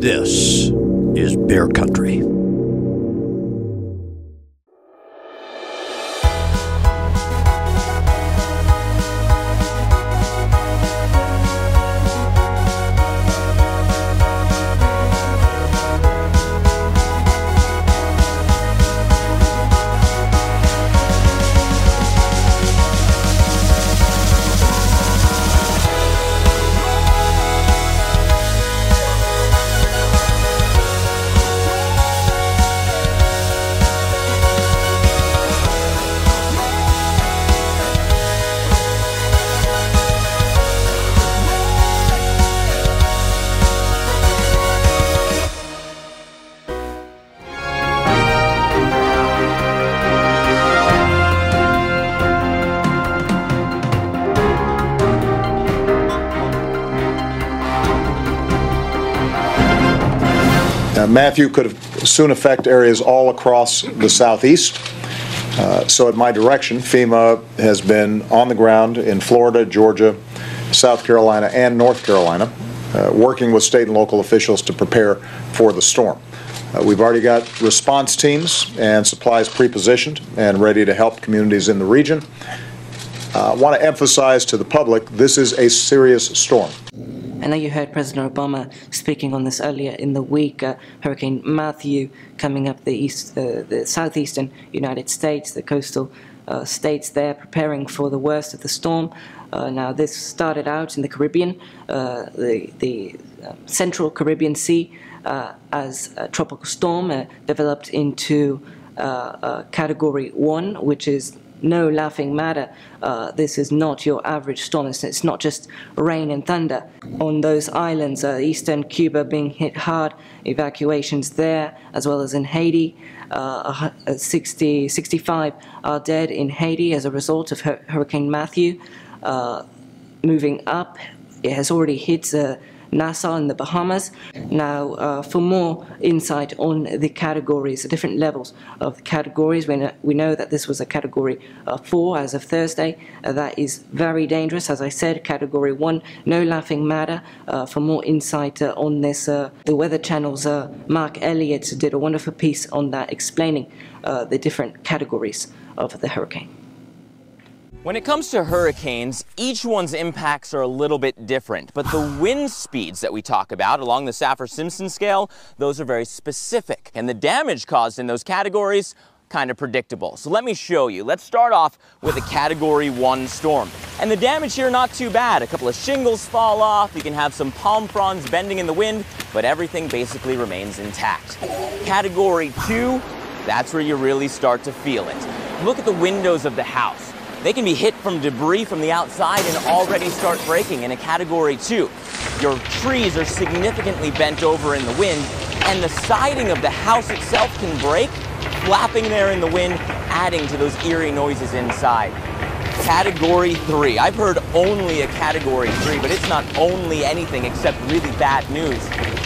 This is Bear Country. Matthew could soon affect areas all across the southeast. So at my direction, FEMA has been on the ground in Florida, Georgia, South Carolina, and North Carolina, working with state and local officials to prepare for the storm. We've already got response teams and supplies pre-positioned and ready to help communities in the region. I want to emphasize to the public, this is a serious storm. I know you heard President Obama speaking on this earlier in the week. Hurricane Matthew coming up the southeastern United States, the coastal states there, preparing for the worst of the storm. Now, this started out in the Caribbean, the central Caribbean Sea, as a tropical storm, developed into Category 1, which is no laughing matter. This is not your average storm. It's not just rain and thunder. On those islands, eastern Cuba being hit hard, evacuations there, as well as in Haiti. 65 are dead in Haiti as a result of Hurricane Matthew. Moving up, it has already hit Nassau in the Bahamas. Now, for more insight on the categories, the different levels of the categories, we know that this was a Category 4 as of Thursday. That is very dangerous. As I said, Category 1, no laughing matter. For more insight on this, the Weather Channel's Mark Elliott did a wonderful piece on that, explaining the different categories of the hurricane. When it comes to hurricanes, each one's impacts are a little bit different, but the wind speeds that we talk about along the Saffir-Simpson scale, those are very specific, and the damage caused in those categories, kind of predictable. So let me show you. Let's start off with a Category 1 storm. And the damage here, not too bad. A couple of shingles fall off, you can have some palm fronds bending in the wind, but everything basically remains intact. Category 2, that's where you really start to feel it. Look at the windows of the house. They can be hit from debris from the outside and already start breaking in a Category 2. Your trees are significantly bent over in the wind, and the siding of the house itself can break, flapping there in the wind, adding to those eerie noises inside. Category 3. I've heard only a Category 3, but it's not only anything except really bad news.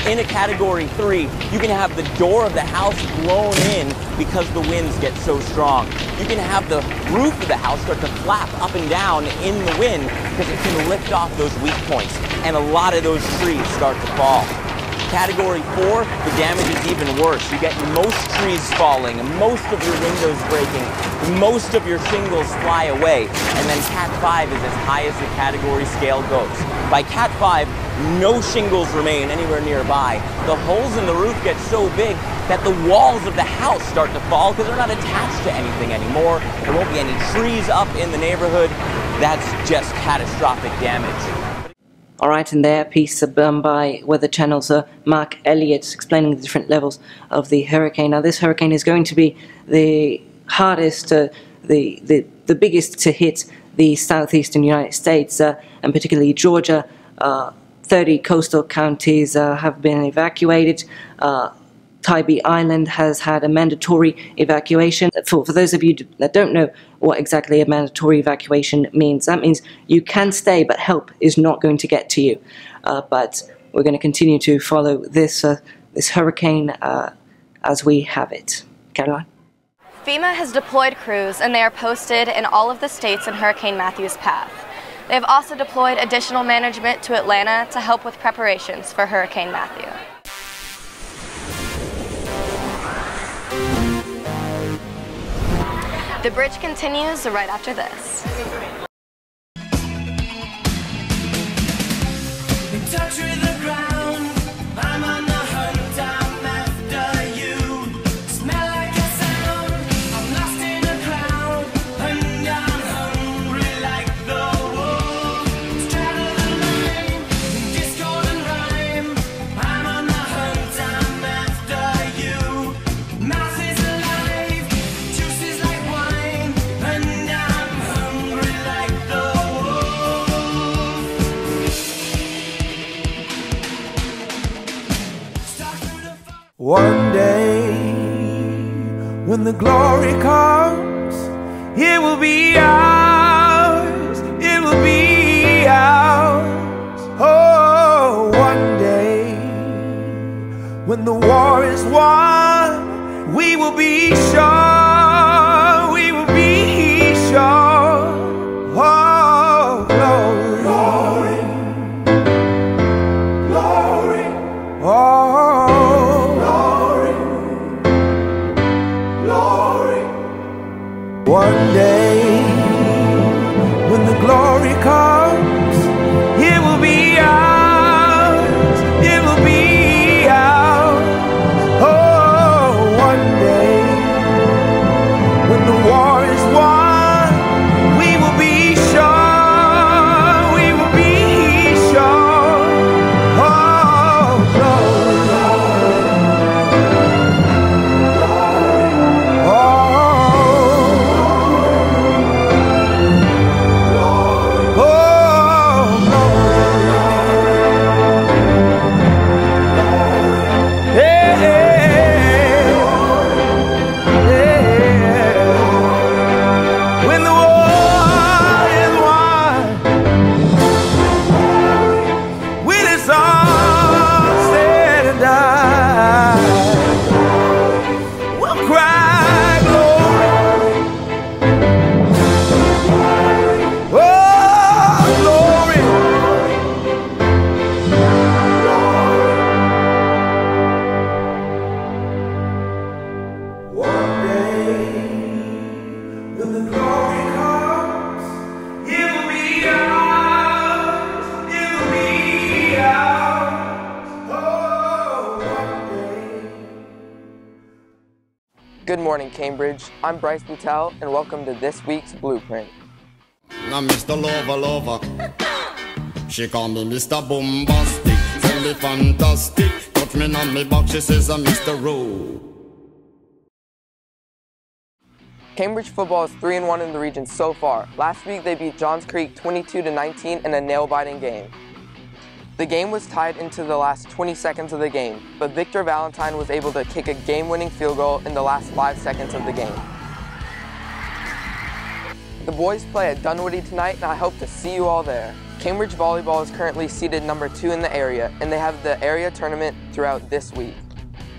In a Category 3, you can have the door of the house blown in because the winds get so strong. You can have the roof of the house start to flap up and down in the wind because it can lift off those weak points, and a lot of those trees start to fall. Category 4, the damage is even worse. You get most trees falling, most of your windows breaking, most of your shingles fly away, and then Cat 5 is as high as the category scale goes. By Cat 5, no shingles remain anywhere nearby. The holes in the roof get so big that the walls of the house start to fall because they're not attached to anything anymore. There won't be any trees up in the neighborhood. That's just catastrophic damage. All right, and there, piece by Weather Channel's Mark Elliott explaining the different levels of the hurricane. Now, this hurricane is going to be the hardest, the biggest to hit the southeastern United States, and particularly Georgia. 30 coastal counties have been evacuated. Tybee Island has had a mandatory evacuation. For those of you that don't know what exactly a mandatory evacuation means, that means you can stay, but help is not going to get to you. But we're going to continue to follow this hurricane as we have it. Caroline? FEMA has deployed crews, and they are posted in all of the states in Hurricane Matthew's path. They have also deployed additional management to Atlanta to help with preparations for Hurricane Matthew. The bridge continues right after this. Touch with the ground, I'm on the hunt, I'm after you. Smell like a sound, I'm lost in a crowd, and I'm hungry like the wolf. Straddle the line, discord and rhyme, I'm on the hunt, I'm after you. Mouth is alive, juice is like wine, and I'm hungry like the wolf. One day, when the glory comes, it will be ours, it will be ours. Oh, one day, when the war is won, we will be sure, we will be sure. Oh, glory, glory, glory. Oh, one day, when the glory comes, it will be ours, it will be ours. Oh, one day, when the war is won, we will be sure, we will be sure. Oh, glory, Good morning, Cambridge. I'm Bryce Boutel, and welcome to this week's Blueprint. I'm Mr. Lover. She call me Mr. Bombastic, tell me fantastic. Touch me on me back, she says I'm Mr. Rowe. Cambridge football is 3-1 in the region so far. Last week they beat Johns Creek 22-19 in a nail-biting game. The game was tied into the last 20 seconds of the game, but Victor Valentine was able to kick a game-winning field goal in the last 5 seconds of the game. The boys play at Dunwoody tonight, and I hope to see you all there. Cambridge volleyball is currently seeded number 2 in the area, and they have the area tournament throughout this week.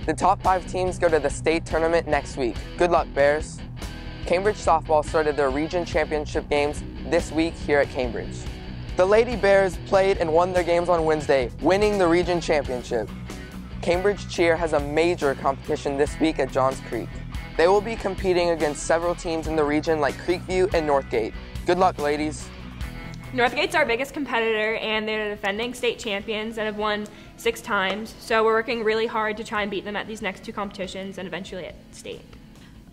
The top 5 teams go to the state tournament next week. Good luck, Bears. Cambridge softball started their region championship games this week here at Cambridge. The Lady Bears played and won their games on Wednesday, winning the region championship. Cambridge cheer has a major competition this week at Johns Creek. They will be competing against several teams in the region like Creekview and Northgate. Good luck, ladies. Northgate's our biggest competitor, and they're the defending state champions and have won 6 times, so we're working really hard to try and beat them at these next 2 competitions and eventually at state.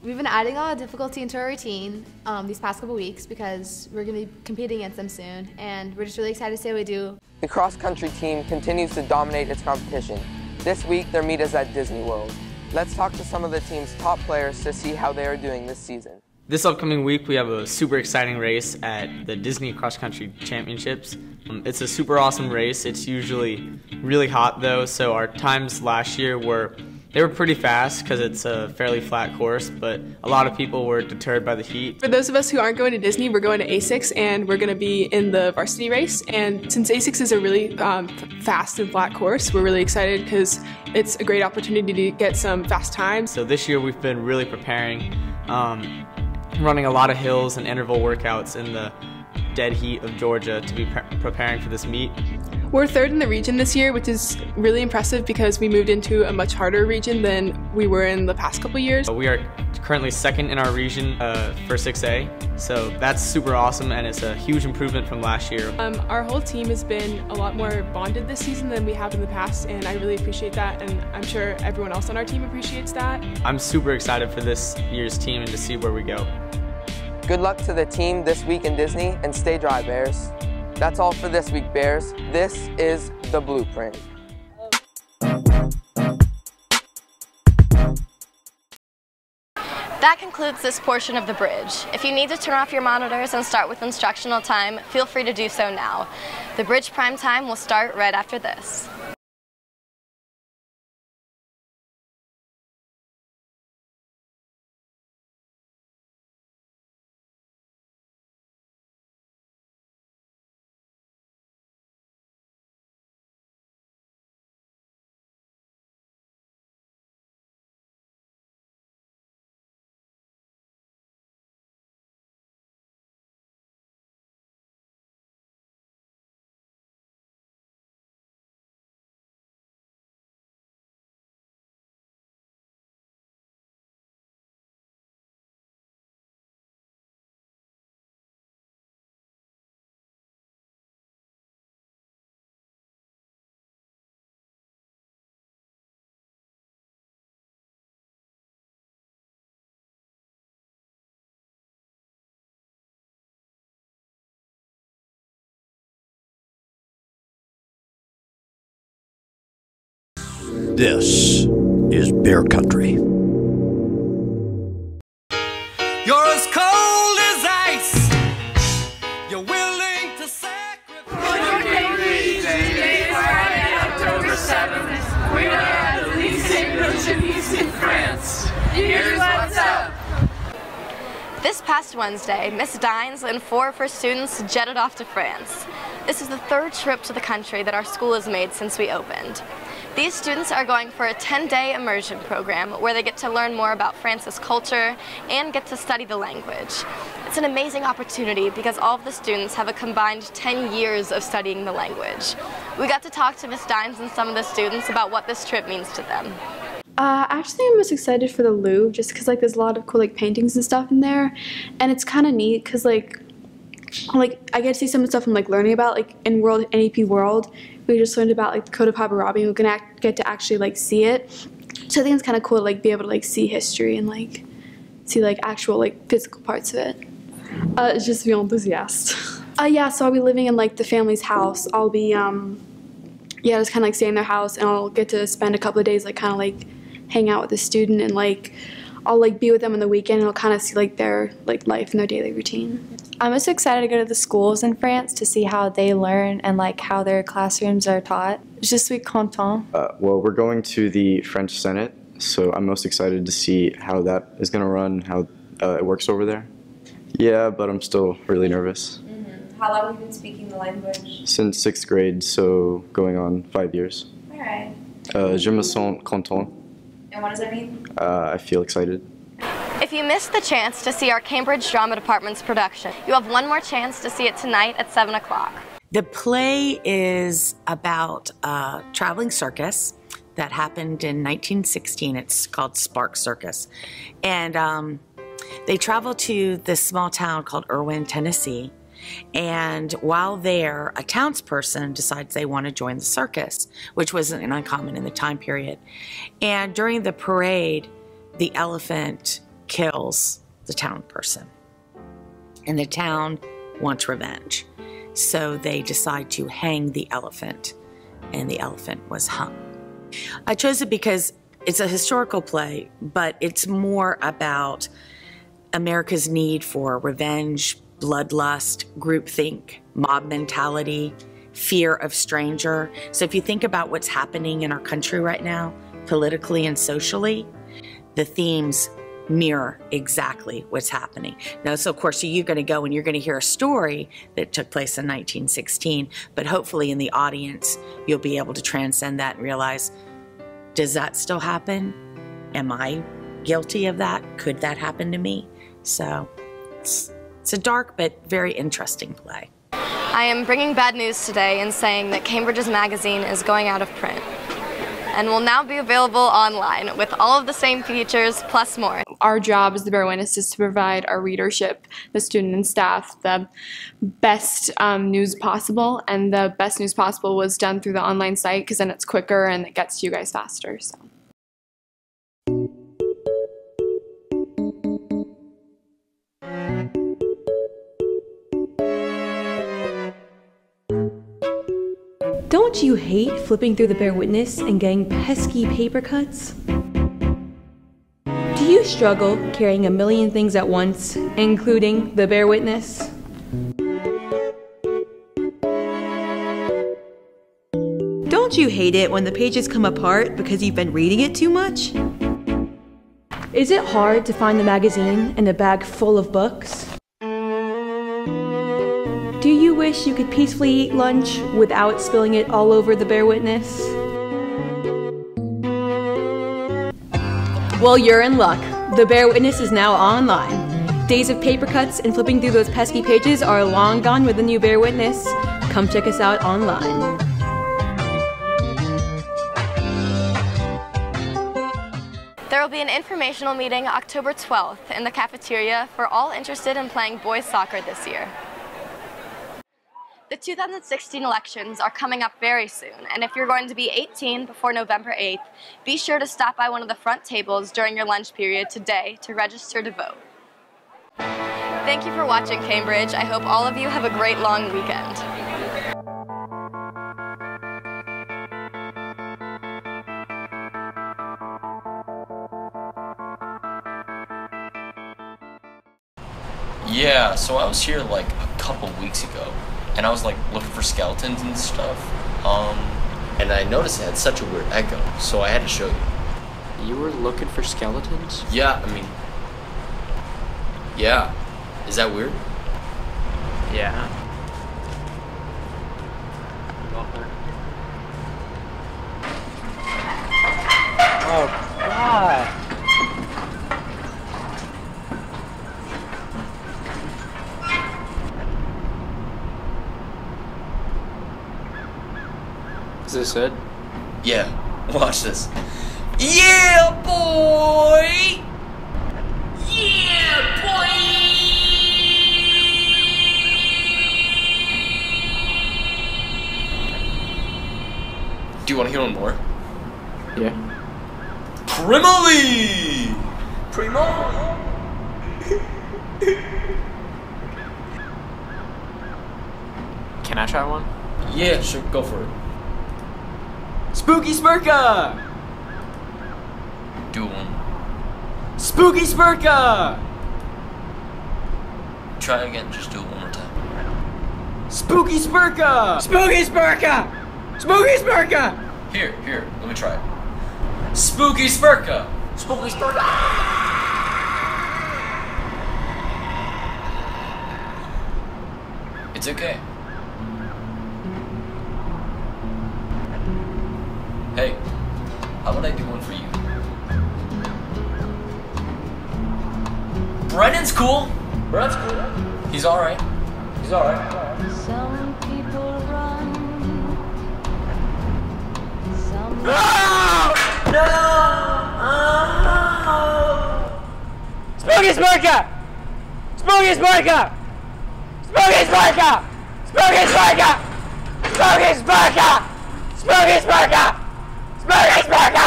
We've been adding a lot of difficulty into our routine these past couple weeks because we're going to be competing against them soon, and we're just really excited to see how we do. The cross-country team continues to dominate its competition. This week, their meet is at Disney World. Let's talk to some of the team's top players to see how they are doing this season. This upcoming week, we have a super exciting race at the Disney Cross Country Championships. It's a super awesome race. It's usually really hot though, so our times last year were pretty fast because it's a fairly flat course, but a lot of people were deterred by the heat. For those of us who aren't going to Disney, we're going to A6 and we're going to be in the varsity race. And since A6 is a really fast and flat course, we're really excited because it's a great opportunity to get some fast times. So this year we've been really preparing, running a lot of hills and interval workouts in the dead heat of Georgia to be preparing for this meet. We're 3rd in the region this year, which is really impressive because we moved into a much harder region than we were in the past couple years. We are currently second in our region for 6A, so that's super awesome and it's a huge improvement from last year. Our whole team has been a lot more bonded this season than we have in the past, and I really appreciate that, and I'm sure everyone else on our team appreciates that. I'm super excited for this year's team and to see where we go. Good luck to the team this week in Disney, and stay dry, Bears. That's all for this week, Bears. This is The Blueprint. That concludes this portion of the bridge. If you need to turn off your monitors and start with instructional time, feel free to do so now. The bridge prime time will start right after this. This is Bear Country. You're as cold as ice. You're willing to sacrifice. October 7th, we are at the Lycée in France. Here's what's up. This past Wednesday, Miss Dines and 4 of her students jetted off to France. This is the 3rd trip to the country that our school has made since we opened. These students are going for a 10-day immersion program where they get to learn more about France's culture and get to study the language. It's an amazing opportunity because all of the students have a combined 10 years of studying the language. We got to talk to Miss Dines and some of the students about what this trip means to them. Actually, I'm most excited for the Louvre just because there's a lot of cool paintings and stuff in there, and it's kind of neat because I get to see some of the stuff I'm learning about in NEP World. We just learned about the Code of Hammurabi, and we're gonna get to actually see it. So I think it's kind of cool to be able to see history and see actual physical parts of it. Je suis enthousiaste. Yeah, so I'll be living in the family's house. I'll be just kind of stay in their house, and I'll get to spend a couple of days hang out with the student, and I'll be with them on the weekend, and I'll kind of see their life and their daily routine. I'm most excited to go to the schools in France to see how they learn and how their classrooms are taught. Je suis content. Well, we're going to the French Senate, so I'm most excited to see how that is going to run, how it works over there. Yeah, but I'm still really nervous. How long have you been speaking the language? Since 6th grade, so going on 5 years. All right. Je me sens content. And what does that mean? I feel excited. If you missed the chance to see our Cambridge Drama Department's production, you have one more chance to see it tonight at 7 o'clock. The play is about a traveling circus that happened in 1916. It's called Spark Circus. And they travel to this small town called Irwin, Tennessee. And while there, a townsperson decides they want to join the circus, which wasn't uncommon in the time period. And during the parade, the elephant kills the town person. And the town wants revenge. So they decide to hang the elephant, and the elephant was hung. I chose it because it's a historical play, but it's more about America's need for revenge, bloodlust, groupthink, mob mentality, fear of stranger. So if you think about what's happening in our country right now, politically and socially, the themes mirror exactly what's happening. Now, so of course, you're going to go and you're going to hear a story that took place in 1916, but hopefully in the audience, you'll be able to transcend that and realize, does that still happen? Am I guilty of that? Could that happen to me? So it's a dark but very interesting play. I am bringing bad news today and saying that Cambridge's magazine is going out of print. and will now be available online with all of the same features plus more. Our job as the Bear Witness is to provide our readership, the student and staff, the best news possible, and the best news possible was done through the online site because then it's quicker and it gets to you guys faster. So. Don't you hate flipping through the Bear Witness and getting pesky paper cuts? Do you struggle carrying a million things at once, including the Bear Witness? Don't you hate it when the pages come apart because you've been reading it too much? Is it hard to find the magazine in a bag full of books? Do you wish you could peacefully eat lunch without spilling it all over the Bear Witness? Well, you're in luck. The Bear Witness is now online. Days of paper cuts and flipping through those pesky pages are long gone with the new Bear Witness. Come check us out online. There will be an informational meeting October 12th in the cafeteria for all interested in playing boys soccer this year. The 2016 elections are coming up very soon, and if you're going to be 18 before November 8th, be sure to stop by one of the front tables during your lunch period today to register to vote. Thank you for watching, Cambridge. I hope all of you have a great long weekend. Yeah, so I was here like a couple weeks ago, and I was like looking for skeletons and stuff, and I noticed it had such a weird echo, so I had to show you. You were looking for skeletons? Yeah, I mean, yeah. Is that weird? Yeah. Oh, God. Is this it? Yeah, watch this. Yeah, boy! Yeah, boy! Do you want to hear one more? Yeah. Primally! Primo! Can I try one? Yeah, sure, go for it. Spooky Spurka! Do one. Spooky Spurka! Try again, just do it one more time. Spooky Spurka! Spooky Spurka! Spooky Spurka! Here, let me try it. Spooky Spurka! Spooky Spurka! It's okay. Hey, how about I do one for you? Brennan's cool! Brennan's cool. He's alright. He's alright. Some people run. Some No! Spooky Spurka! Spooky Spurka! Spooky Spurka! Spooky Spurka! Spooky Spurka! Spooky Spurka! Spooky Spurka!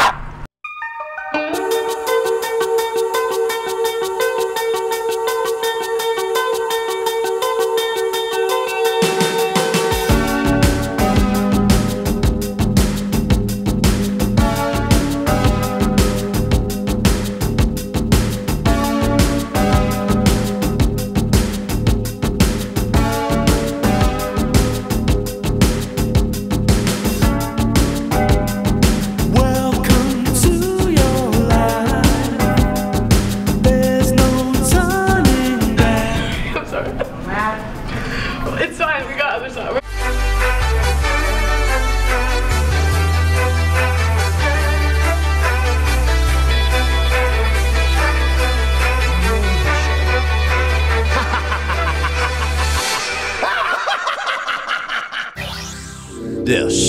It's fine, we got other stuff. This